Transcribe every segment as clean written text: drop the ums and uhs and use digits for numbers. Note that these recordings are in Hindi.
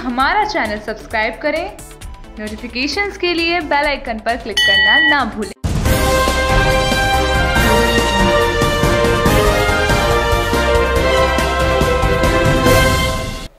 हमारा चैनल सब्सक्राइब करें। नोटिफिकेशंस के लिए बेल आइकन पर क्लिक करना ना भूलें।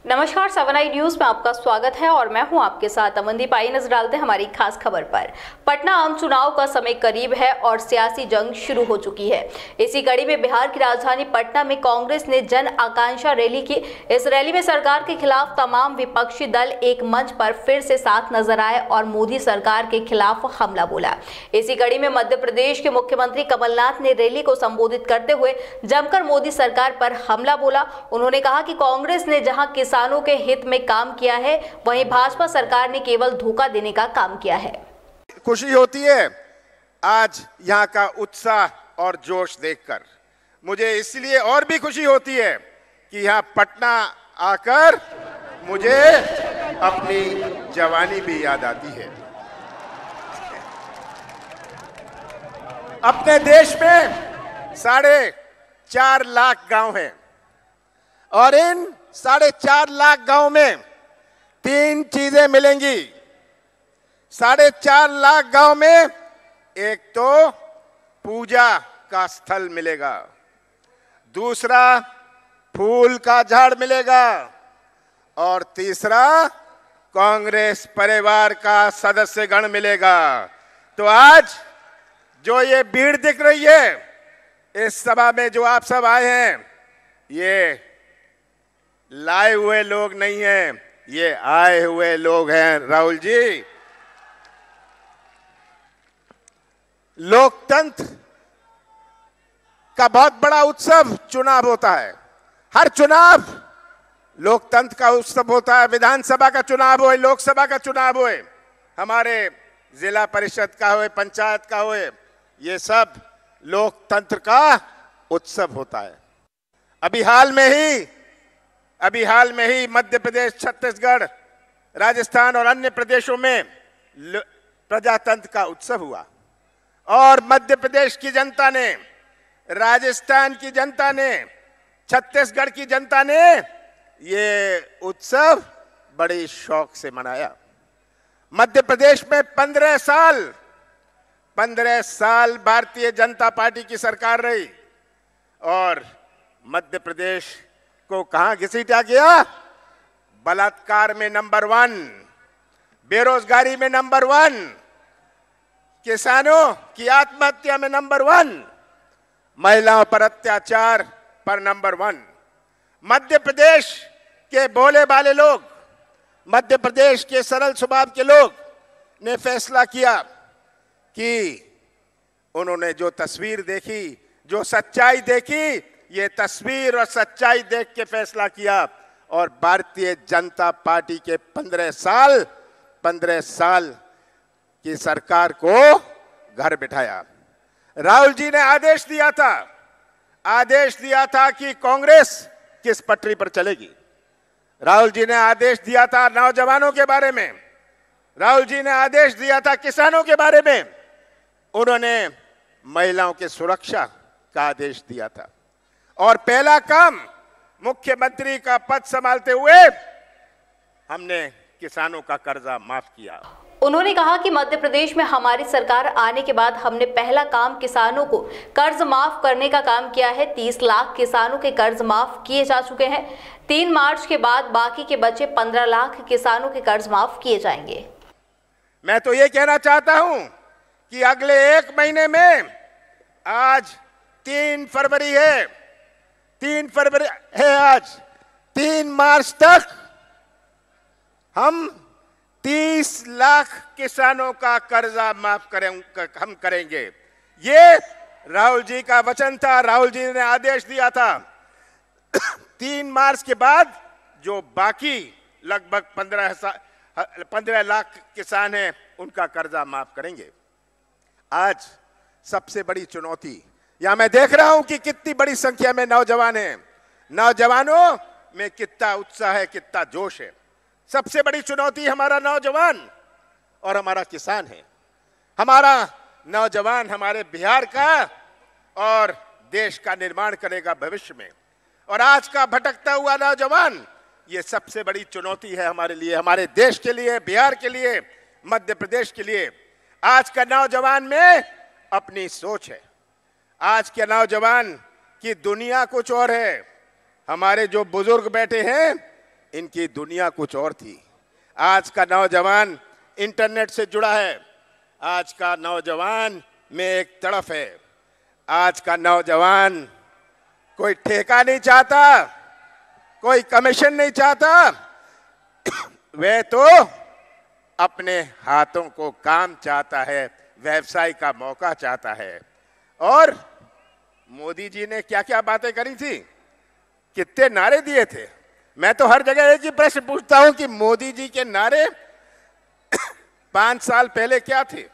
नमस्कार, 7i न्यूज में आपका स्वागत है और मैं हूं आपके साथ अमनदीप। आई नजर डालते हैं हमारी खास खबर पर। पटना आम चुनाव का समय करीब है और सियासी जंग शुरू हो चुकी है। इसी कड़ी में बिहार की राजधानी पटना में कांग्रेस ने जन आकांक्षा रैली की। इस रैली में सरकार के खिलाफ तमाम विपक्षी दल एक मंच पर फिर से साथ नजर आए और मोदी सरकार के खिलाफ हमला बोला। इसी कड़ी में मध्य प्रदेश के मुख्यमंत्री कमलनाथ ने रैली को संबोधित करते हुए जमकर मोदी सरकार पर हमला बोला। उन्होंने कहा कि कांग्रेस ने जहां किसानों के हित में काम किया है, वहीं भाजपा सरकार ने केवल धोखा देने का काम किया है। खुशी होती है आज यहाँ का उत्साह और जोश देखकर। मुझे इसलिए और भी खुशी होती है कि यहाँ पटना आकर मुझे अपनी जवानी भी याद आती है। अपने देश में 4.5 लाख गांव हैं और इन 4.5 लाख गांव में 3 चीजें मिलेंगी। 4.5 लाख गांव में एक तो पूजा का स्थल मिलेगा, दूसरा फूल का झाड़ मिलेगा और तीसरा कांग्रेस परिवार का सदस्यगण मिलेगा। तो आज जो ये भीड़ दिख रही है इस सभा में, जो आप सब आए हैं, ये लाए हुए लोग नहीं हैं, ये आए हुए लोग हैं। राहुल जी, लोकतंत्र का बहुत बड़ा उत्सव चुनाव होता है। हर चुनाव लोकतंत्र का उत्सव होता है। विधानसभा का चुनाव हो, लोकसभा का चुनाव हो, हमारे जिला परिषद का हो, पंचायत का हो, ये सब लोकतंत्र का उत्सव होता है। अभी हाल में ही मध्य प्रदेश, छत्तीसगढ़, राजस्थान और अन्य प्रदेशों में प्रजातंत्र का उत्सव हुआ और मध्य प्रदेश की जनता ने, राजस्थान की जनता ने, छत्तीसगढ़ की जनता ने ये उत्सव बड़े शौक से मनाया। मध्य प्रदेश में 15 साल भारतीय जनता पार्टी की सरकार रही और मध्य प्रदेश को कहां घसीटा गया? बलात्कार में नंबर 1, बेरोजगारी में नंबर 1, किसानों की आत्महत्या में नंबर 1, महिलाओं पर अत्याचार पर नंबर 1। मध्य प्रदेश के भोले भाले लोग, मध्य प्रदेश के सरल स्वभाव के लोग ने फैसला किया कि उन्होंने जो तस्वीर देखी, जो सच्चाई देखी, ये तस्वीर और सच्चाई देख के फैसला किया और भारतीय जनता पार्टी के 15 साल की सरकार को घर बिठाया। राहुल जी ने आदेश दिया था कि कांग्रेस किस पटरी पर चलेगी। राहुल जी ने आदेश दिया था नौजवानों के बारे में, राहुल जी ने आदेश दिया था किसानों के बारे में, उन्होंने महिलाओं की सुरक्षा का आदेश दिया था और पहला काम मुख्यमंत्री का पद संभालते हुए हमने किसानों का कर्जा माफ किया। उन्होंने कहा कि मध्य प्रदेश में हमारी सरकार आने के बाद हमने पहला काम किसानों को कर्ज माफ करने का काम किया है। 30 लाख किसानों के कर्ज माफ किए जा चुके हैं। 3 मार्च के बाद बाकी के बचे 15 लाख किसानों के कर्ज माफ किए जाएंगे। मैं तो ये कहना चाहता हूं कि अगले 1 महीने में, आज 3 फरवरी है, 3 फरवरी है आज, 3 मार्च तक हम 30 लाख किसानों का कर्जा माफ हम करेंगे। ये राहुल जी का वचन था, राहुल जी ने आदेश दिया था। 3 मार्च के बाद जो बाकी लगभग 15 लाख किसान हैं, उनका कर्जा माफ करेंगे। आज सबसे बड़ी चुनौती, यहां मैं देख रहा हूं कि कितनी बड़ी संख्या में नौजवान हैं, नौजवानों में कितना उत्साह है, कितना जोश है। सबसे बड़ी चुनौती हमारा नौजवान और हमारा किसान है। हमारा नौजवान हमारे बिहार का और देश का निर्माण करेगा भविष्य में। और आज का भटकता हुआ नौजवान ये सबसे बड़ी चुनौती है हमारे लिए, हमारे देश के लिए, बिहार के लिए, मध्य प्रदेश के लिए। आज का नौजवान में अपनी सोच है, आज के नौजवान की दुनिया कुछ और है। हमारे जो बुजुर्ग बैठे हैं इनकी दुनिया कुछ और थी। आज का नौजवान इंटरनेट से जुड़ा है, आज का नौजवान में एक तड़फ है। आज का नौजवान कोई ठेका नहीं चाहता, कोई कमीशन नहीं चाहता, वह तो अपने हाथों को काम चाहता है, व्यवसाय का मौका चाहता है। और मोदी जी ने क्या क्या बातें करी थी, कितने नारे दिए थे। मैं तो हर जगह एक ही प्रश्न पूछता हूं कि मोदी जी के नारे 5 साल पहले क्या थे?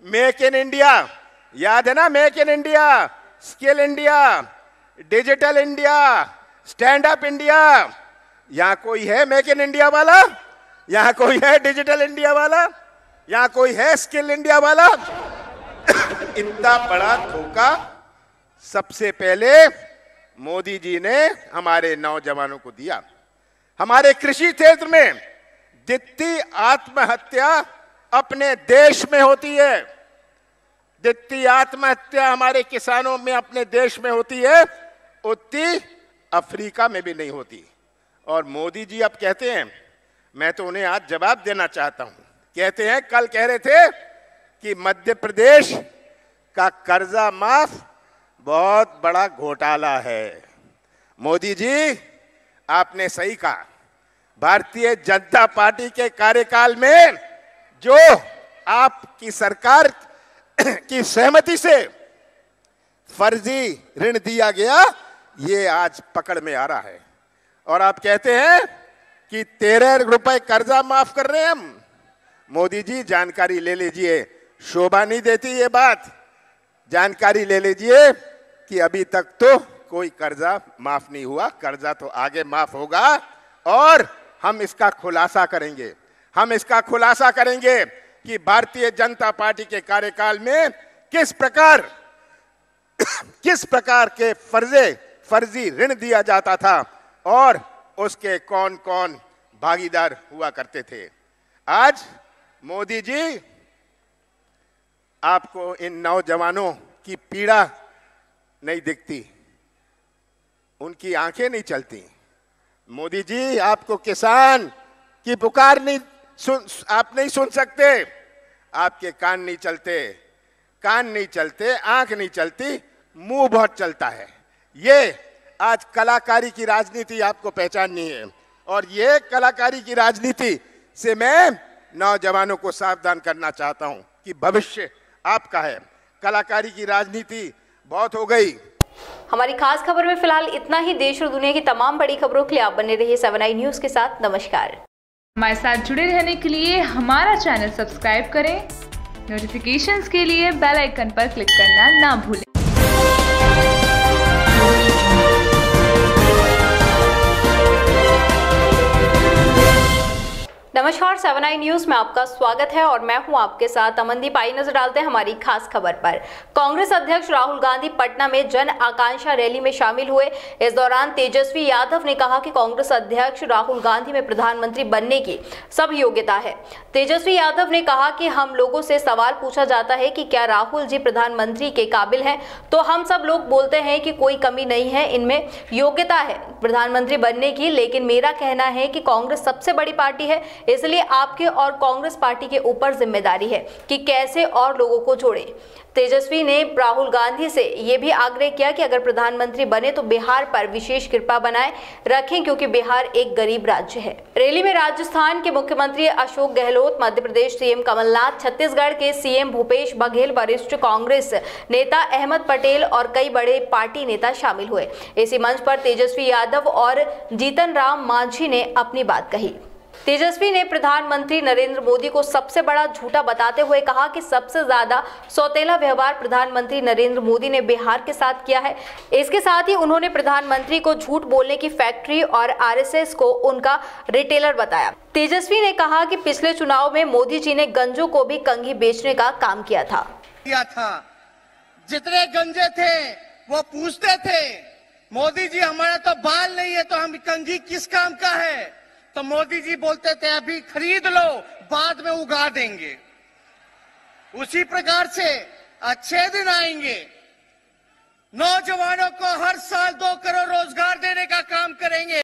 मेक इन इंडिया, याद है ना? Make in India, skill India, digital India, stand up India. यहां कोई है मेक इन इंडिया वाला? यहां कोई है डिजिटल इंडिया वाला? यहां कोई है स्किल इंडिया वाला? इतना बड़ा धोखा सबसे पहले मोदी जी ने हमारे नौजवानों को दिया। हमारे कृषि क्षेत्र में जितनी आत्महत्या अपने देश में होती है, जितनी आत्महत्या हमारे किसानों में अपने देश में होती है, उतनी अफ्रीका में भी नहीं होती। और मोदी जी अब कहते हैं, मैं तो उन्हें आज जवाब देना चाहता हूं, कहते हैं, कल कह रहे थे कि मध्य प्रदेश का कर्जा माफ बहुत बड़ा घोटाला है। मोदी जी, आपने सही कहा। भारतीय जनता पार्टी के कार्यकाल में जो आपकी सरकार की सहमति से फर्जी ऋण दिया गया, ये आज पकड़ में आ रहा है। और आप कहते हैं कि 13 रुपए कर्जा माफ कर रहे हैं हम। मोदी जी, जानकारी ले लीजिए, शोभा नहीं देती ये बात। जानकारी ले लीजिए कि अभी तक तो कोई कर्जा माफ नहीं हुआ, कर्जा तो आगे माफ होगा। और हम इसका खुलासा करेंगे, हम इसका खुलासा करेंगे कि भारतीय जनता पार्टी के कार्यकाल में किस प्रकार के फर्जी ऋण दिया जाता था और उसके कौन कौन भागीदार हुआ करते थे। आज मोदी जी, आपको इन नौजवानों की पीड़ा नहीं दिखती, उनकी आंखें नहीं चलती। मोदी जी, आपको किसान की पुकार आप नहीं सुन सकते, आपके कान नहीं चलते, आंख नहीं चलती, मुंह बहुत चलता है। ये आज कलाकारी की राजनीति आपको पहचाननी है। और ये कलाकारी की राजनीति से मैं नौजवानों को सावधान करना चाहता हूं कि भविष्य आपका है। कलाकारी की राजनीति बहुत हो गई। हमारी खास खबर में फिलहाल इतना ही। देश और दुनिया की तमाम बड़ी खबरों के लिए आप बने रहिए 7 आई न्यूज के साथ। नमस्कार। हमारे साथ जुड़े रहने के लिए हमारा चैनल सब्सक्राइब करें। नोटिफिकेशंस के लिए बेल आइकन पर क्लिक करना ना भूलें। नमस्कार, 7 आई न्यूज में आपका स्वागत है और मैं हूं आपके साथ अमनदीप। आई नजर डालते हैं हमारी खास खबर पर। कांग्रेस अध्यक्ष राहुल गांधी पटना में जन आकांक्षा रैली में शामिल हुए। इस दौरान तेजस्वी यादव ने कहा कि कांग्रेस अध्यक्ष राहुल गांधी में प्रधानमंत्री बनने की सब योग्यता है। तेजस्वी यादव ने कहा कि हम लोगों से सवाल पूछा जाता है कि क्या राहुल जी प्रधानमंत्री के काबिल हैं, तो हम सब लोग बोलते हैं कि कोई कमी नहीं है, इनमें योग्यता है प्रधानमंत्री बनने की। लेकिन मेरा कहना है कि कांग्रेस सबसे बड़ी पार्टी है, इसलिए आपके और कांग्रेस पार्टी के ऊपर जिम्मेदारी है कि कैसे और लोगों को जोड़े। तेजस्वी ने राहुल गांधी से यह भी आग्रह किया कि अगर प्रधानमंत्री बने तो बिहार पर विशेष कृपा बनाए रखें, क्योंकि बिहार एक गरीब राज्य है। रैली में राजस्थान के मुख्यमंत्री अशोक गहलोत, मध्य प्रदेश सीएम कमलनाथ, छत्तीसगढ़ के सीएम भूपेश बघेल, वरिष्ठ कांग्रेस नेता अहमद पटेल और कई बड़े पार्टी नेता शामिल हुए। इसी मंच पर तेजस्वी यादव और जीतन राम मांझी ने अपनी बात कही। तेजस्वी ने प्रधानमंत्री नरेंद्र मोदी को सबसे बड़ा झूठा बताते हुए कहा कि सबसे ज्यादा सौतेला व्यवहार प्रधानमंत्री नरेंद्र मोदी ने बिहार के साथ किया है। इसके साथ ही उन्होंने प्रधानमंत्री को झूठ बोलने की फैक्ट्री और आरएसएस को उनका रिटेलर बताया। तेजस्वी ने कहा कि पिछले चुनाव में मोदी जी ने गंजों को भी कंघी बेचने का काम किया था। जितने गंजे थे वो पूछते थे मोदी जी हमारा तो बाल नहीं है तो हम कंघी किस काम का है। तो मोदी जी बोलते थे अभी खरीद लो बाद में उगा देंगे। उसी प्रकार से अच्छे दिन आएंगे, नौजवानों को हर साल 2 करोड़ रोजगार देने का काम करेंगे।